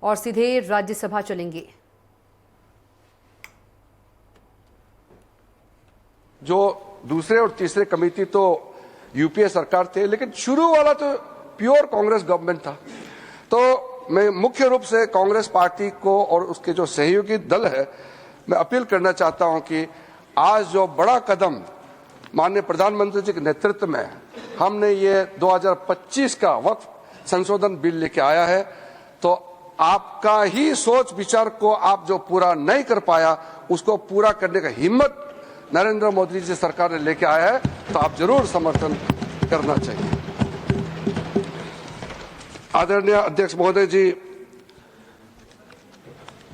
और सीधे राज्यसभा चलेंगे। जो दूसरे और तीसरे कमेटी तो यूपीए सरकार थे, लेकिन शुरू वाला तो प्योर कांग्रेस गवर्नमेंट था। तो मैं मुख्य रूप से कांग्रेस पार्टी को और उसके जो सहयोगी दल है, मैं अपील करना चाहता हूं कि आज जो बड़ा कदम माननीय प्रधानमंत्री जी के नेतृत्व में हमने ये 2025 का वक्फ संशोधन बिल लेके आया है, तो आपका ही सोच विचार को आप जो पूरा नहीं कर पाया, उसको पूरा करने का हिम्मत नरेंद्र मोदी जी सरकार ने लेके आया है, तो आप जरूर समर्थन करना चाहिए। आदरणीय अध्यक्ष महोदय जी,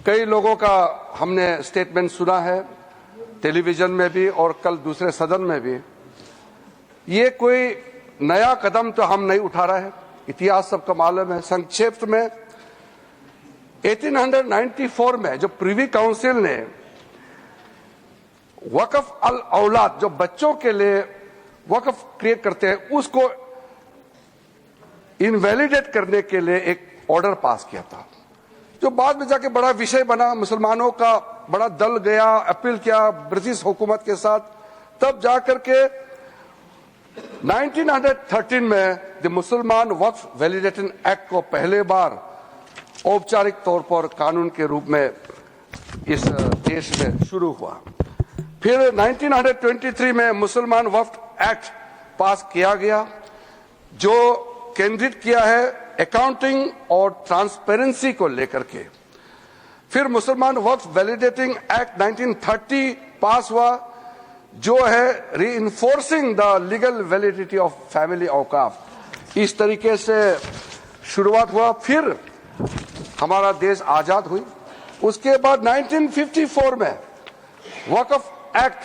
कई लोगों का हमने स्टेटमेंट सुना है, टेलीविजन में भी और कल दूसरे सदन में भी। ये कोई नया कदम तो हम नहीं उठा रहे हैं, इतिहास सबका मालूम है। संक्षेप में 1894 में जो प्रिवी काउंसिल ने वक्फ अल औलाद, जो बच्चों के लिए वक्फ क्रिएट करते हैं, उसको इनवैलिडेट करने के लिए एक ऑर्डर पास किया था, जो बाद में जाके बड़ा विषय बना। मुसलमानों का बड़ा दल गया, अपील किया ब्रिटिश हुकूमत के साथ, तब जाकर के 1913 में द मुसलमान वक्फ वैलिडेशन एक्ट को पहले बार औपचारिक तौर पर कानून के रूप में इस देश में शुरू हुआ। फिर 1923 में मुसलमान वक्फ एक्ट पास किया गया, जो केंद्रित किया है अकाउंटिंग और ट्रांसपेरेंसी को लेकर के। फिर मुसलमान वक्फ वैलिडेटिंग एक्ट 1930 पास हुआ, जो है reinforcing the legal validity of family औकाफ। इस तरीके से शुरुआत हुआ। फिर हमारा देश आजाद हुई। उसके बाद 1954 में वक्फ एक्ट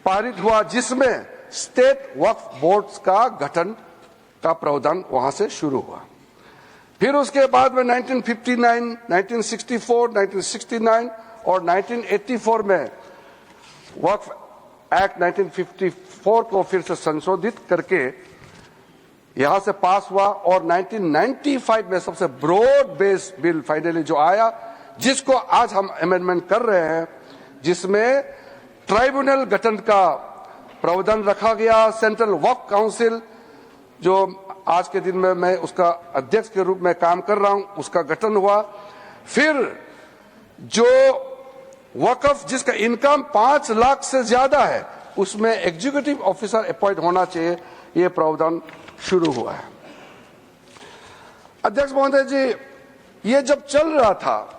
पारित हुआ, जिसमें स्टेट वक्फ बोर्ड्स का गठन का प्रावधान वहां से शुरू हुआ। फिर उसके बाद में 1959, 1964, 1969 और 1984 में वक्फ एक्ट 1954 को फिर से संशोधित करके यहां से पास हुआ, और 1995 में सबसे ब्रॉड बेस बिल फाइनली जो आया, जिसको आज हम अमेंडमेंट कर रहे हैं, जिसमें ट्राइब्यूनल गठन का प्रावधान रखा गया। सेंट्रल वक्फ काउंसिल, जो आज के दिन में मैं उसका अध्यक्ष के रूप में काम कर रहा हूं, उसका गठन हुआ। फिर जो वक्फ जिसका इनकम 5 लाख से ज्यादा है, उसमें एग्जीक्यूटिव ऑफिसर अपॉइंट होना चाहिए, यह प्रावधान शुरू हुआ है। अध्यक्ष महोदय जी, ये जब चल रहा था,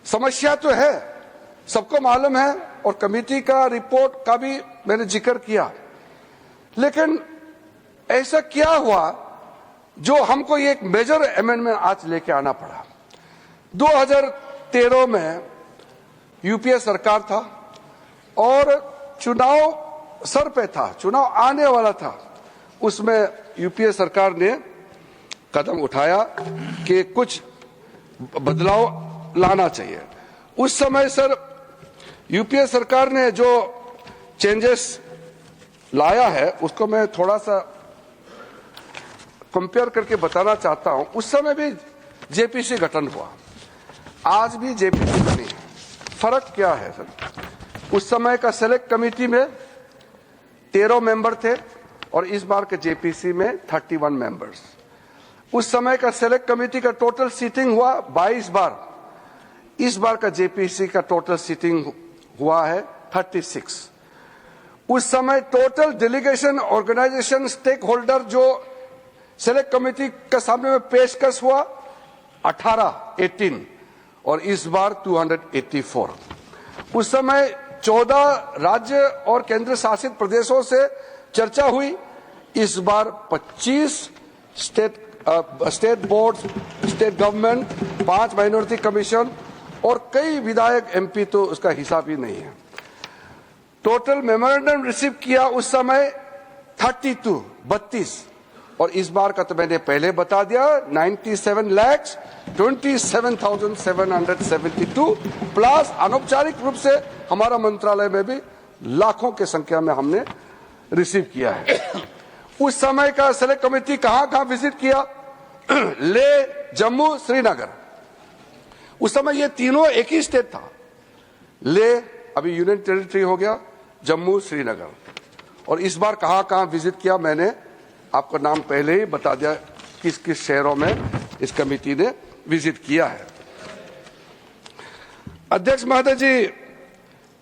समस्या तो है, सबको मालूम है, और कमेटी का रिपोर्ट का भी मैंने जिक्र किया, लेकिन ऐसा क्या हुआ जो हमको ये एक मेजर अमेंडमेंट आज लेके आना पड़ा। 2013 में यूपीए सरकार था और चुनाव सर पे था, चुनाव आने वाला था। उसमें यूपीए सरकार ने कदम उठाया कि कुछ बदलाव लाना चाहिए। उस समय सर यूपीए सरकार ने जो चेंजेस लाया है, उसको मैं थोड़ा सा कंपेयर करके बताना चाहता हूं। उस समय भी जेपीसी गठन हुआ, आज भी जेपीसी बनी है। फर्क क्या है सर? उस समय का सेलेक्ट कमेटी में 13 मेंबर थे और इस बार के जेपीसी में 31 मेंबर्स। उस समय का सेलेक्ट कमेटी का टोटल सीटिंग हुआ 22 बार, इस बार का जेपीसी का टोटल सीटिंग हुआ है 36। उस समय total delegation, organisation, stakeholder जो सेलेक्ट कमेटी के सामने में पेशकश हुआ 18 और इस बार 284। उस समय 14 राज्य और केंद्र शासित प्रदेशों से चर्चा हुई, इस बार 25 state board, state government, 5 minority commission और कई विधायक एमपी, तो उसका हिसाब ही नहीं है। टोटल मेमोरेंडम रिसीव किया उस समय 32 और इस बार का तो मैंने पहले बता दिया 97,27,772 प्लस अनौपचारिक रूप से हमारा मंत्रालय में भी लाखों की संख्या में हमने रिसीव किया है। उस समय का सेलेक्ट कमेटी कहां विजिट किया? ले, जम्मू, श्रीनगर, उस समय ये तीनों एक ही स्टेट था। ले अभी यूनियन टेरिटरी हो गया, जम्मू श्रीनगर। और इस बार कहां कहां विजिट किया मैंने आपको नाम पहले ही बता दिया, किस किस शहरों में इस कमेटी ने विजिट किया है। अध्यक्ष महोदय जी,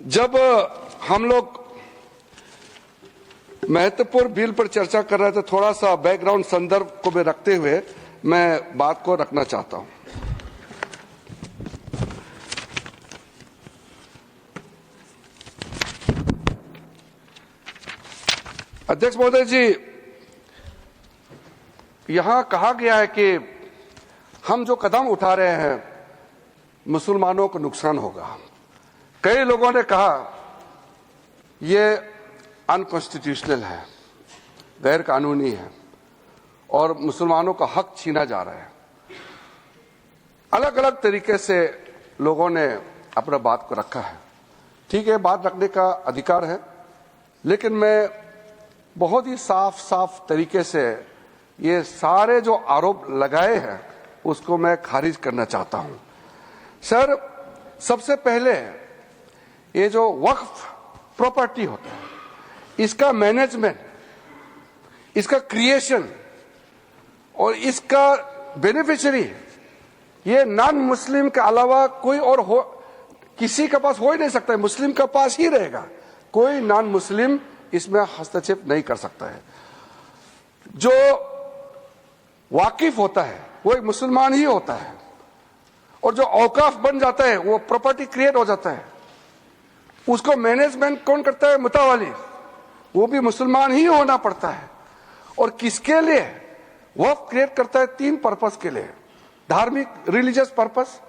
जब हम लोग महत्वपूर्ण बिल पर चर्चा कर रहे थे, थोड़ा सा बैकग्राउंड संदर्भ को भी रखते हुए मैं बात को रखना चाहता हूं। अध्यक्ष महोदय जी, यहां कहा गया है कि हम जो कदम उठा रहे हैं मुसलमानों को नुकसान होगा। कई लोगों ने कहा यह अनकॉन्स्टिट्यूशनल है, गैर कानूनी है और मुसलमानों का हक छीना जा रहा है। अलग अलग तरीके से लोगों ने अपना बात को रखा है। ठीक है, बात रखने का अधिकार है, लेकिन मैं बहुत ही साफ साफ तरीके से ये सारे जो आरोप लगाए हैं उसको मैं खारिज करना चाहता हूं। सर, सबसे पहले ये जो वक्फ प्रॉपर्टी होता है, इसका मैनेजमेंट, इसका क्रिएशन और इसका बेनिफिशियरी ये नॉन मुस्लिम के अलावा कोई और हो, किसी के पास हो ही नहीं सकता है। मुस्लिम के पास ही रहेगा, कोई नॉन मुस्लिम इसमें हस्तक्षेप नहीं कर सकता है। जो वाकिफ होता है वो एक मुसलमान ही होता है, और जो औकाफ बन जाता है वो प्रॉपर्टी क्रिएट हो जाता है, उसको मैनेजमेंट कौन करता है? मुतावाली, वो भी मुसलमान ही होना पड़ता है। और किसके लिए वक्फ क्रिएट करता है? 3 पर्पस के लिए, धार्मिक रिलीजियस पर्पस,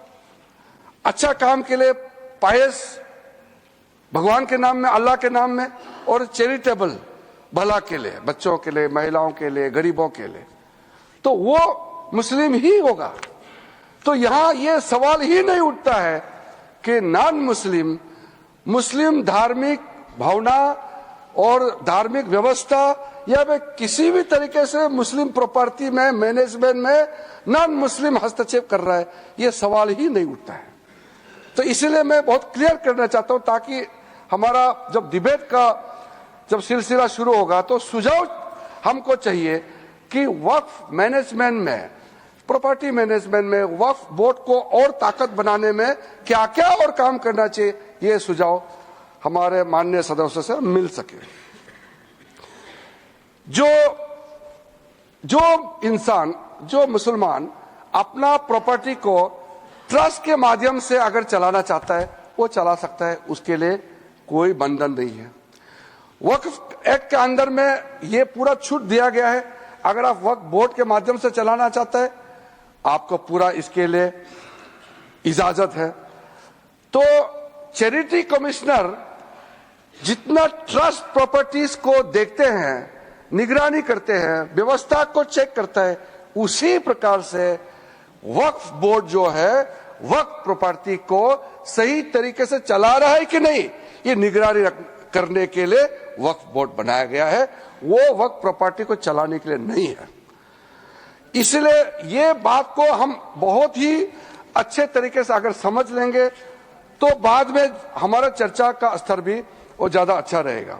अच्छा काम के लिए, पायस भगवान के नाम में, अल्लाह के नाम में, और चैरिटेबल भला के लिए, बच्चों के लिए, महिलाओं के लिए, गरीबों के लिए, तो वो मुस्लिम ही होगा। तो यहां यह सवाल ही नहीं उठता है कि नॉन मुस्लिम, मुस्लिम धार्मिक भावना और धार्मिक व्यवस्था या वे किसी भी तरीके से मुस्लिम प्रॉपर्टी में, मैनेजमेंट में नॉन मुस्लिम हस्तक्षेप कर रहा है, यह सवाल ही नहीं उठता है। तो इसलिए मैं बहुत क्लियर करना चाहता हूं, ताकि हमारा जब डिबेट का जब सिलसिला शुरू होगा तो सुझाव हमको चाहिए कि वक्फ मैनेजमेंट में, प्रॉपर्टी मैनेजमेंट में, वक्फ बोर्ड को और ताकत बनाने में क्या क्या और काम करना चाहिए, ये सुझाव हमारे माननीय सदस्यों से मिल सके। जो इंसान, जो मुसलमान अपना प्रॉपर्टी को ट्रस्ट के माध्यम से अगर चलाना चाहता है वो चला सकता है, उसके लिए कोई बंधन नहीं है। वक्फ एक्ट के अंदर में ये पूरा छूट दिया गया है। अगर आप वक्फ बोर्ड के माध्यम से चलाना चाहते हैं, आपको पूरा इसके लिए इजाजत है। तो चैरिटी कमिश्नर जितना ट्रस्ट प्रॉपर्टीज को देखते हैं, निगरानी करते हैं, व्यवस्था को चेक करता है, उसी प्रकार से वक्फ बोर्ड जो है वक्फ प्रॉपर्टी को सही तरीके से चला रहा है कि नहीं, ये निगरानी करने के लिए वक्फ बोर्ड बनाया गया है। वो वक्फ प्रॉपर्टी को चलाने के लिए नहीं है। इसलिए ये बात को हम बहुत ही अच्छे तरीके से अगर समझ लेंगे तो बाद में हमारा चर्चा का स्तर भी वो ज्यादा अच्छा रहेगा।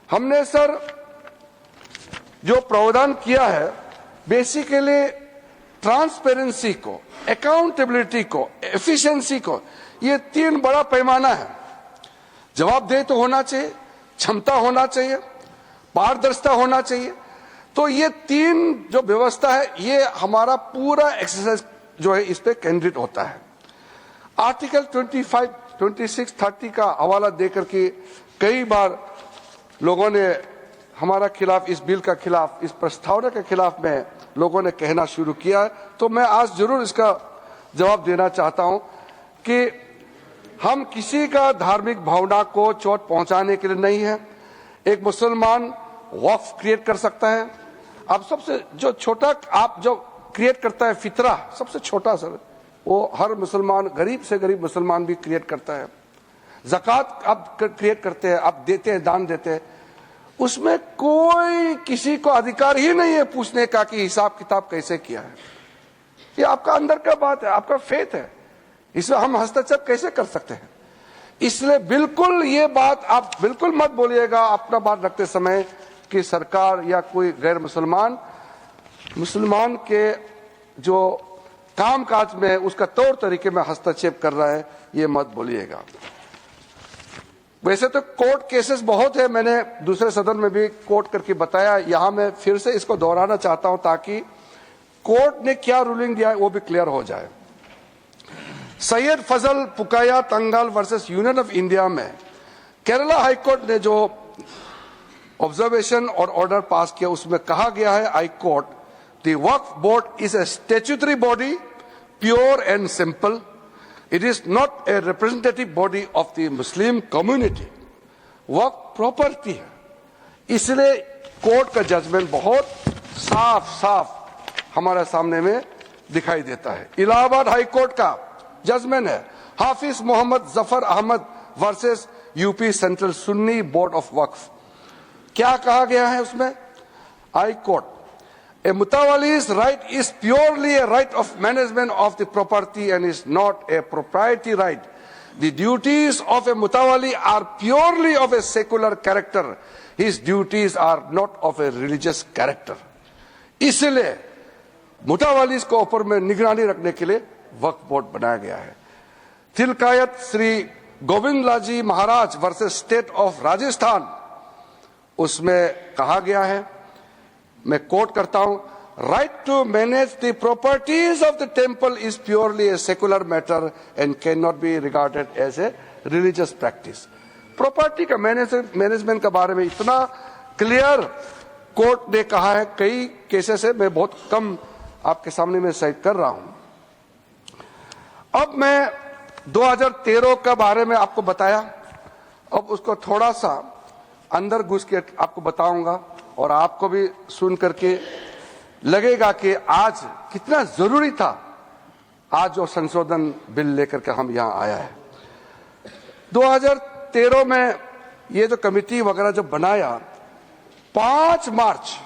हमने सर जो प्रावधान किया है, बेसिकली ट्रांसपेरेंसी को, अकाउंटेबिलिटी को, एफिशिएंसी को, ये 3 बड़ा पैमाना है। जवाबदेही तो होना चाहिए, क्षमता होना चाहिए, पारदर्शिता होना चाहिए। तो ये 3 जो व्यवस्था है, ये हमारा पूरा एक्सरसाइज जो है इस पे केंद्रित होता है। आर्टिकल 25, 26, 30 का हवाला देकर के कई बार लोगों ने हमारा खिलाफ, इस बिल का खिलाफ, इस प्रस्तावना के खिलाफ में लोगों ने कहना शुरू किया है। तो मैं आज जरूर इसका जवाब देना चाहता हूं कि हम किसी का धार्मिक भावना को चोट पहुंचाने के लिए नहीं है। एक मुसलमान वक्फ क्रिएट कर सकता है। अब सबसे जो छोटा आप जो क्रिएट करता है फितरा, सबसे छोटा सर, वो हर मुसलमान, गरीब से गरीब मुसलमान भी क्रिएट करता है। ज़कात आप क्रिएट करते हैं, आप देते हैं, दान देते हैं, उसमें कोई किसी को अधिकार ही नहीं है पूछने का कि हिसाब किताब कैसे किया है। ये आपका अंदर का बात है, आपका फेथ है इसमें हम हस्तक्षेप कैसे कर सकते हैं? इसलिए बिल्कुल ये बात आप बिल्कुल मत बोलिएगा अपना बात रखते समय कि सरकार या कोई गैर मुसलमान के जो कामकाज में उसका तौर तरीके में हस्तक्षेप कर रहा है, ये मत बोलिएगा। वैसे तो कोर्ट केसेस बहुत है, मैंने दूसरे सदन में भी कोर्ट करके बताया, यहां मैं फिर से इसको दोहराना चाहता हूं ताकि कोर्ट ने क्या रूलिंग दिया है वो भी क्लियर हो जाए। सैयद फजल पुकाया तंगाल वर्सेस यूनियन ऑफ इंडिया में केरला हाईकोर्ट ने जो ऑब्जर्वेशन और ऑर्डर पास किया उसमें कहा गया है, high court, the Waqf board is a statutory body, pure and simple, it is not a representative body of the Muslim community. Waqf property है, इसलिए कोर्ट का जजमेंट बहुत साफ साफ हमारे सामने में दिखाई देता है। इलाहाबाद हाई कोर्ट का जजमेंट है Hafiz Mohammad Zafar Ahmad versus UP central Sunni board of waqf. क्या कहा गया है उसमें? हाई कोर्ट, ए मुतावाली's right is purely a right of management of the property and is not a proprietary right. The duties of a mutawali are purely of a secular character. His duties are not of a religious character. इसलिए मुतावालीस को ऊपर में निगरानी रखने के लिए वक्फ board बनाया गया है। Tilkayat Shri Govindlalji Maharaj versus state of Rajasthan, उसमें कहा गया है, मैं कोट करता हूं, right to manage the properties of the temple is purely a secular matter and cannot be regarded as a religious practice. Property का मैनेजमेंट के बारे में इतना क्लियर कोर्ट ने कहा है, कई केसेस है, मैं बहुत कम आपके सामने में साइट कर रहा हूं। अब मैं 2013 के बारे में आपको बताया, अब उसको थोड़ा सा अंदर घुस के आपको बताऊंगा और आपको भी सुन करके लगेगा कि आज कितना जरूरी था आज जो संशोधन बिल लेकर के हम यहां आया है। 2013 में ये जो कमेटी वगैरह जब बनाया, 5 मार्च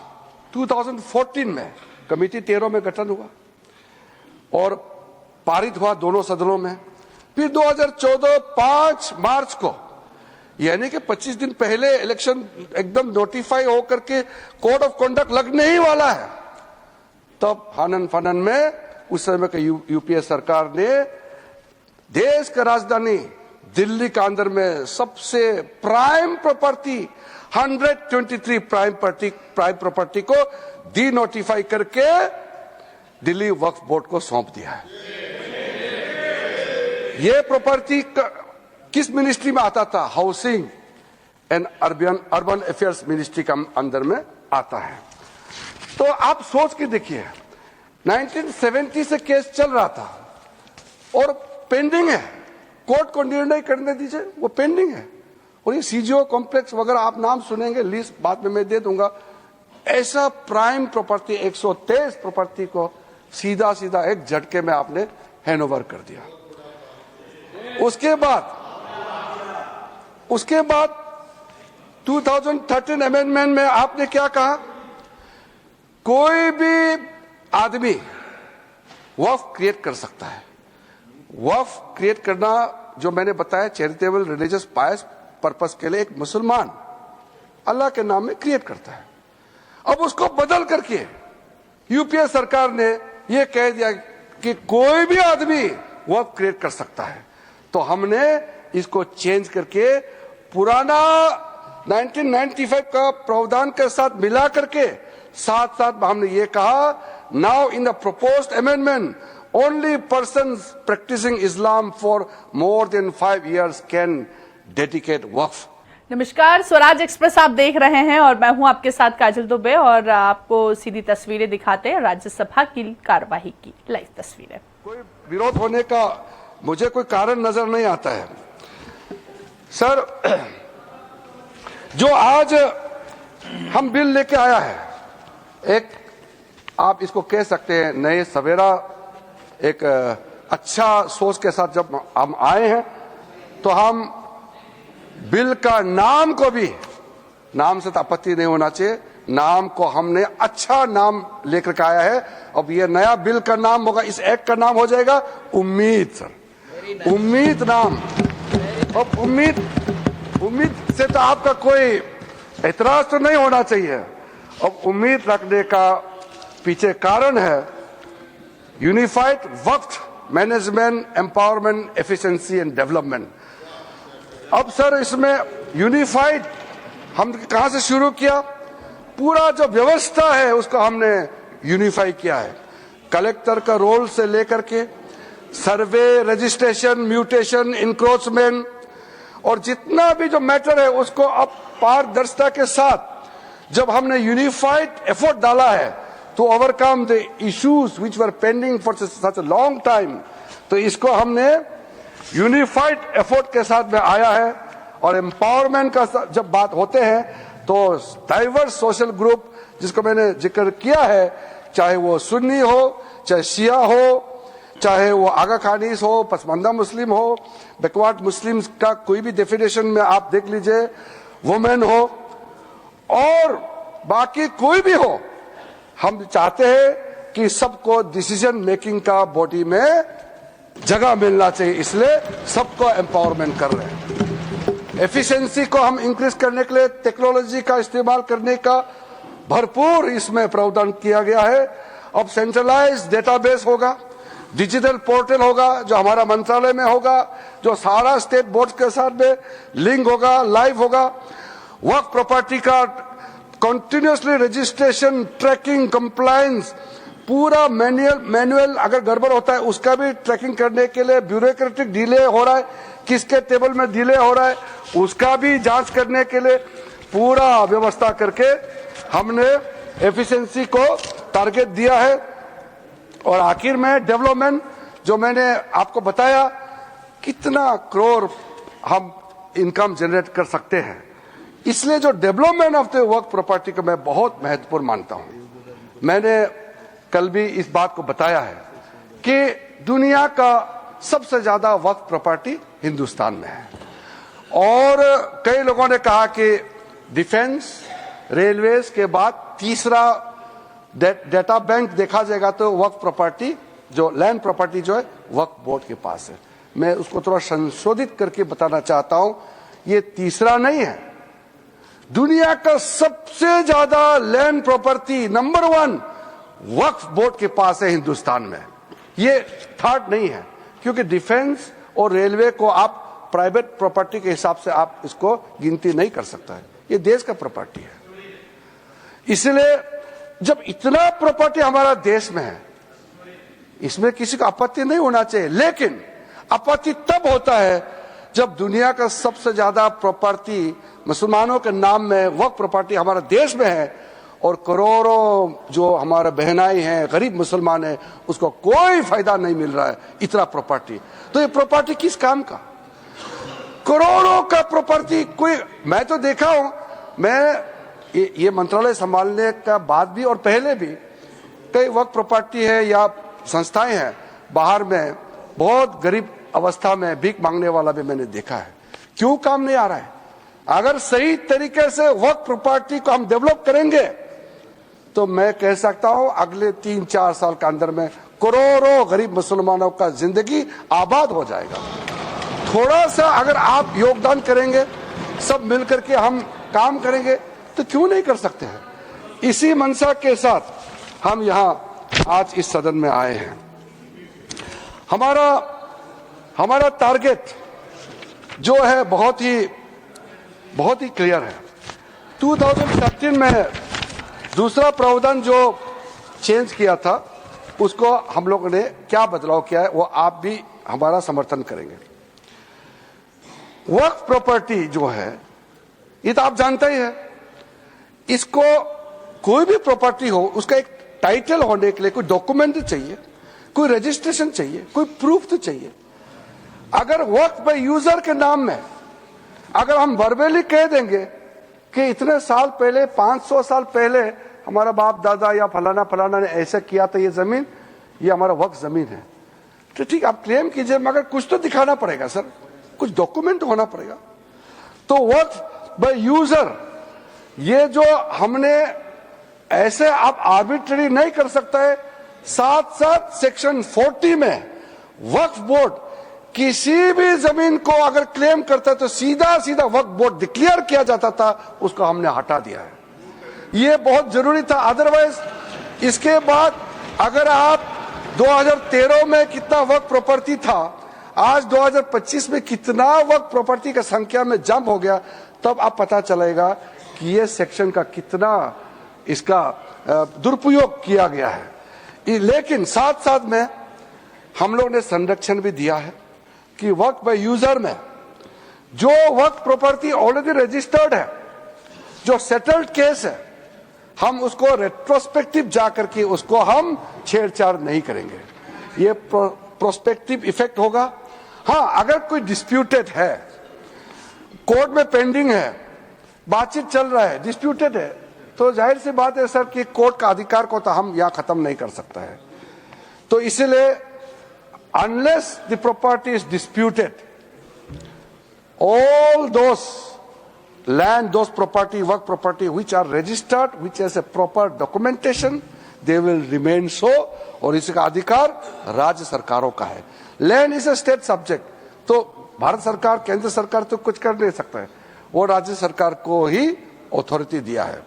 2014 में कमेटी 13 में गठन हुआ और पारित हुआ दोनों सदनों में। फिर 2014 5 मार्च को, यानी कि 25 दिन पहले इलेक्शन एकदम नोटिफाई होकर के कोड ऑफ कंडक्ट लगने ही वाला है, तब हनन फनन में उस समय का यूपीए सरकार ने देश का राजधानी दिल्ली के अंदर में सबसे प्राइम प्रॉपर्टी 123 प्राइम प्रॉपर्टी को डी नोटिफाई करके दिल्ली वक्फ बोर्ड को सौंप दिया है। ये प्रॉपर्टी किस मिनिस्ट्री में आता था? Housing and urban affairs ministry का अंदर में आता है। तो आप सोच के देखिए, 1970 से केस चल रहा था और पेंडिंग है, कोर्ट को निर्णय करने दीजिए, वो पेंडिंग है। और ये सीजीओ कॉम्प्लेक्स वगैरह आप नाम सुनेंगे, लिस्ट बाद में मैं दे दूंगा। ऐसा प्राइम प्रॉपर्टी 123 प्रॉपर्टी को सीधा सीधा एक झटके में आपने हैंडओवर कर दिया। उसके बाद 2013 अमेंडमेंट में आपने क्या कहा? कोई भी आदमी वक्फ क्रिएट कर सकता है। वक्फ क्रिएट करना, जो मैंने बताया, चैरिटेबल रिलीजियस पायस पर्पस के लिए एक मुसलमान अल्लाह के नाम में क्रिएट करता है। अब उसको बदल करके यूपीए सरकार ने यह कह दिया कि कोई भी आदमी वक्फ क्रिएट कर सकता है। तो हमने इसको चेंज करके पुराना 1995 का प्रावधान के साथ मिला करके साथ साथ हमने ये कहा, now in the proposed amendment only persons practising Islam for more than 5 years can dedicate waqf. नमस्कार, स्वराज एक्सप्रेस आप देख रहे हैं और मैं हूं आपके साथ काजल दुबे और आपको सीधी तस्वीरें दिखाते हैं राज्यसभा की कार्यवाही की लाइव तस्वीरें। कोई विरोध होने का मुझे कोई कारण नजर नहीं आता है। सर, जो आज हम बिल लेके आया है, एक आप इसको कह सकते हैं नए सवेरा, एक अच्छा सोच के साथ जब हम आए हैं, तो हम बिल का नाम को भी, नाम से तो आपत्ति नहीं होना चाहिए, नाम को हमने अच्छा नाम लेकर के आया है। अब ये नया बिल का नाम होगा, इस एक्ट का नाम हो जाएगा उम्मीद। सर, उम्मीद नाम, अब उम्मीद से तो आपका कोई एतराज तो नहीं होना चाहिए। अब उम्मीद रखने का पीछे कारण है unified Waqf management empowerment efficiency and development. अब सर इसमें यूनिफाइड हम कहां से शुरू किया? पूरा जो व्यवस्था है उसको हमने यूनिफाई किया है। कलेक्टर का रोल से लेकर के सर्वे, रजिस्ट्रेशन, म्यूटेशन, इंक्रोचमेंट और जितना भी जो मैटर है उसको अब पारदर्शिता के साथ जब हमने यूनिफाइड एफर्ट डाला है to overcome the issues which were pending for such a long time, तो इसको हमने यूनिफाइड एफर्ट के साथ में आया है। और एम्पावरमेंट का जब बात होते हैं तो डाइवर्स सोशल ग्रुप जिसको मैंने जिक्र किया है, चाहे वो सुन्नी हो, चाहे शिया हो, चाहे वो आगा खानीस हो, पसमानदा मुस्लिम हो, बैकवर्ड मुस्लिम्स का कोई भी डेफिनेशन में आप देख लीजिए, वुमेन हो और बाकी कोई भी हो, हम चाहते हैं कि सबको डिसीजन मेकिंग का बॉडी में जगह मिलना चाहिए, इसलिए सबको एम्पावरमेंट कर रहे हैं। एफिशिएंसी को हम इंक्रीज करने के लिए टेक्नोलॉजी का इस्तेमाल करने का भरपूर इसमें प्रावधान किया गया है। अब सेंट्रलाइज्ड डेटाबेस होगा, डिजिटल पोर्टल होगा जो हमारा मंत्रालय में होगा, जो सारा स्टेट बोर्ड के साथ में लिंक होगा, लाइव होगा। वक्फ प्रॉपर्टी का कंटिन्यूअसली रजिस्ट्रेशन, ट्रैकिंग, कंप्लायंस, पूरा मैनुअल अगर गड़बड़ होता है उसका भी ट्रैकिंग करने के लिए, ब्यूरोक्रेटिक डिले हो रहा है, किसके टेबल में डिले हो रहा है उसका भी जांच करने के लिए पूरा व्यवस्था करके हमने एफिशिएंसी को टारगेट दिया है। और आखिर में डेवलपमेंट, जो मैंने आपको बताया कितना करोड़ हम इनकम जनरेट कर सकते हैं, इसलिए जो development of the Waqf property को मैं बहुत महत्वपूर्ण मानता हूं। मैंने कल भी इस बात को बताया है कि दुनिया का सबसे ज्यादा वक्फ प्रॉपर्टी हिंदुस्तान में है। और कई लोगों ने कहा कि डिफेंस, रेलवेज के बाद तीसरा डेटा बैंक देखा जाएगा तो वक्फ प्रॉपर्टी, जो लैंड प्रॉपर्टी जो है वक्फ बोर्ड के पास है। मैं उसको थोड़ा संशोधित करके बताना चाहता हूं, ये तीसरा नहीं है, दुनिया का सबसे ज्यादा लैंड प्रॉपर्टी नंबर 1 वक्फ बोर्ड के पास है हिंदुस्तान में, ये थर्ड नहीं है। क्योंकि डिफेंस और रेलवे को आप प्राइवेट प्रॉपर्टी के हिसाब से आप इसको गिनती नहीं कर सकता है, ये देश का प्रॉपर्टी है। इसलिए जब इतना प्रॉपर्टी हमारा देश में है, इसमें किसी को आपत्ति नहीं होना चाहिए, लेकिन आपत्ति तब होता है जब दुनिया का सबसे ज्यादा प्रॉपर्टी मुसलमानों के नाम में वक्फ प्रॉपर्टी हमारा देश में है और करोड़ों जो हमारे बहनाई हैं, गरीब मुसलमान हैं, उसको कोई फायदा नहीं मिल रहा है इतना प्रॉपर्टी। तो ये प्रॉपर्टी किस काम का? करोड़ों का प्रॉपर्टी कोई, मैं तो देखा हूं, मैं ये मंत्रालय संभालने का बाद भी और पहले भी कई वक्त प्रॉपर्टी है या संस्थाएं हैं बाहर में, बहुत गरीब अवस्था में भीख मांगने वाला भी मैंने देखा है। क्यों काम नहीं आ रहा है? अगर सही तरीके से वक्त प्रॉपर्टी को हम डेवलप करेंगे तो मैं कह सकता हूं अगले 3-4 साल के अंदर में करोड़ों गरीब मुसलमानों का जिंदगी आबाद हो जाएगा। थोड़ा सा अगर आप योगदान करेंगे, सब मिलकर के हम काम करेंगे तो क्यों नहीं कर सकते हैं। इसी मंशा के साथ हम यहां आज इस सदन में आए हैं। हमारा टारगेट जो है बहुत ही क्लियर है। 2013 में दूसरा प्रावधान जो चेंज किया था उसको हम लोगों ने क्या बदलाव किया है वो आप भी हमारा समर्थन करेंगे। वक्फ प्रॉपर्टी जो है ये तो आप जानते ही है, इसको कोई भी प्रॉपर्टी हो उसका एक टाइटल होने के लिए कोई डॉक्यूमेंट चाहिए, कोई रजिस्ट्रेशन चाहिए, कोई प्रूफ तो चाहिए। अगर वक्फ बाय यूजर के नाम में अगर हम वर्बली कह देंगे कि इतने साल पहले, 500 साल पहले हमारा बाप दादा या फलाना फलाना ने ऐसा किया था, ये जमीन ये हमारा वक्फ जमीन है, तो ठीक आप क्लेम कीजिए, मगर कुछ तो दिखाना पड़ेगा सर, कुछ डॉक्यूमेंट होना पड़ेगा। तो वक्फ बाय यूजर ये जो हमने ऐसे आप आर्बिट्ररी नहीं कर सकता है। साथ साथ सेक्शन 40 में वक्फ बोर्ड किसी भी जमीन को अगर क्लेम करता है तो सीधा सीधा वक्फ बोर्ड डिक्लेयर किया जाता था, उसको हमने हटा दिया है। ये बहुत जरूरी था। अदरवाइज इसके बाद अगर आप 2013 में कितना वक्फ प्रॉपर्टी था, आज 2025 में कितना वक्फ प्रॉपर्टी का संख्या में जंप हो गया, तब आप पता चलेगा कि ये सेक्शन का कितना इसका दुरुपयोग किया गया है। लेकिन साथ साथ में हम लोग ने संरक्षण भी दिया है कि वक्फ बाय यूजर में जो वक्फ प्रॉपर्टी ऑलरेडी रजिस्टर्ड है, जो सेटल्ड केस है, हम उसको रेट्रोस्पेक्टिव जाकर के उसको हम छेड़छाड़ नहीं करेंगे। ये प्रोस्पेक्टिव इफेक्ट होगा। हाँ, अगर कोई डिस्प्यूटेड है, कोर्ट में पेंडिंग है, बातचीत चल रहा है, डिस्प्यूटेड है, तो जाहिर सी बात है सर कि कोर्ट का अधिकार को तो हम यहां खत्म नहीं कर सकता है। तो इसीलिए unless the property is disputed, all those land, those property, work property which are registered, which has a proper documentation, they will remain so, और इसका अधिकार राज्य सरकारों का है। Land is a state subject, तो भारत सरकार, केंद्र सरकार तो कुछ कर नहीं सकता है, वो राज्य सरकार को ही अथॉरिटी दिया है।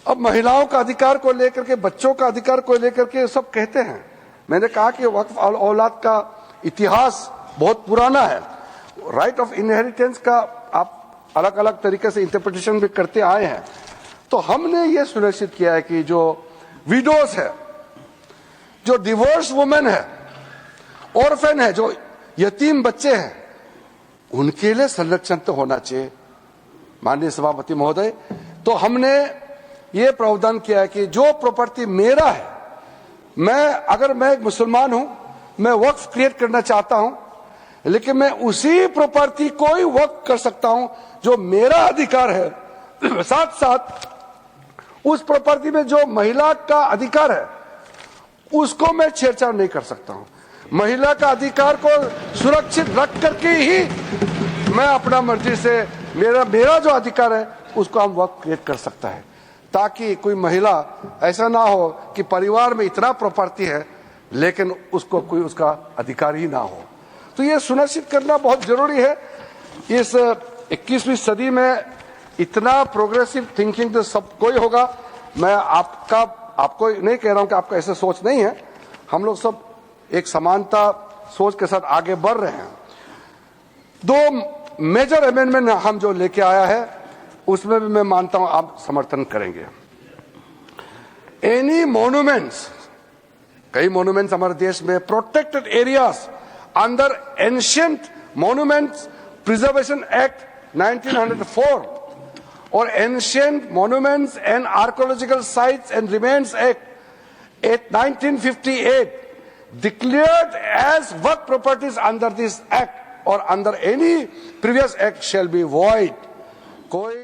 अब महिलाओं का अधिकार को लेकर के, बच्चों का अधिकार को लेकर के सब कहते हैं। मैंने कहा कि वक्फ औलाद का इतिहास बहुत पुराना है। राइट ऑफ इनहेरिटेंस का आप अलग अलग तरीके से इंटरप्रिटेशन भी करते आए हैं। तो हमने ये सुनिश्चित किया है कि जो विडोज है, जो डिवोर्स वुमेन है, ऑर्फन है, जो यतीम बच्चे हैं, उनके लिए संरक्षण तो होना चाहिए। माननीय सभापति महोदय, तो हमने ये प्रावधान किया है कि जो प्रॉपर्टी मेरा है, अगर मैं एक मुसलमान हूं, मैं वक्फ क्रिएट करना चाहता हूं, लेकिन मैं उसी प्रॉपर्टी को ही वक्फ कर सकता हूं जो मेरा अधिकार है। साथ साथ उस प्रॉपर्टी में जो महिला का अधिकार है उसको मैं छेड़छाड़ नहीं कर सकता हूं। महिला का अधिकार को सुरक्षित रख करके ही मैं अपना मर्जी से मेरा जो अधिकार है उसको हम वक्फ क्रिएट कर सकता है, ताकि कोई महिला ऐसा ना हो कि परिवार में इतना प्रॉपर्टी है लेकिन उसको कोई उसका अधिकार ही ना हो। तो ये सुनिश्चित करना बहुत जरूरी है। इस 21वीं सदी में इतना प्रोग्रेसिव थिंकिंग तो सबको ही होगा। मैं आपको नहीं कह रहा हूं कि आपका ऐसा सोच नहीं है, हम लोग सब एक समानता सोच के साथ आगे बढ़ रहे हैं। 2 मेजर अमेंडमेंट हम जो लेके आया है उसमें भी मैं मानता हूं आप समर्थन करेंगे। एनी मॉन्यूमेंट्स, कई मॉन्यूमेंट्स हमारे देश में protected areas under ancient monuments preservation act 1904 और ancient monuments and archaeological sites and remains act 1958 declared as work properties under this act or under any previous act shall be void. कोई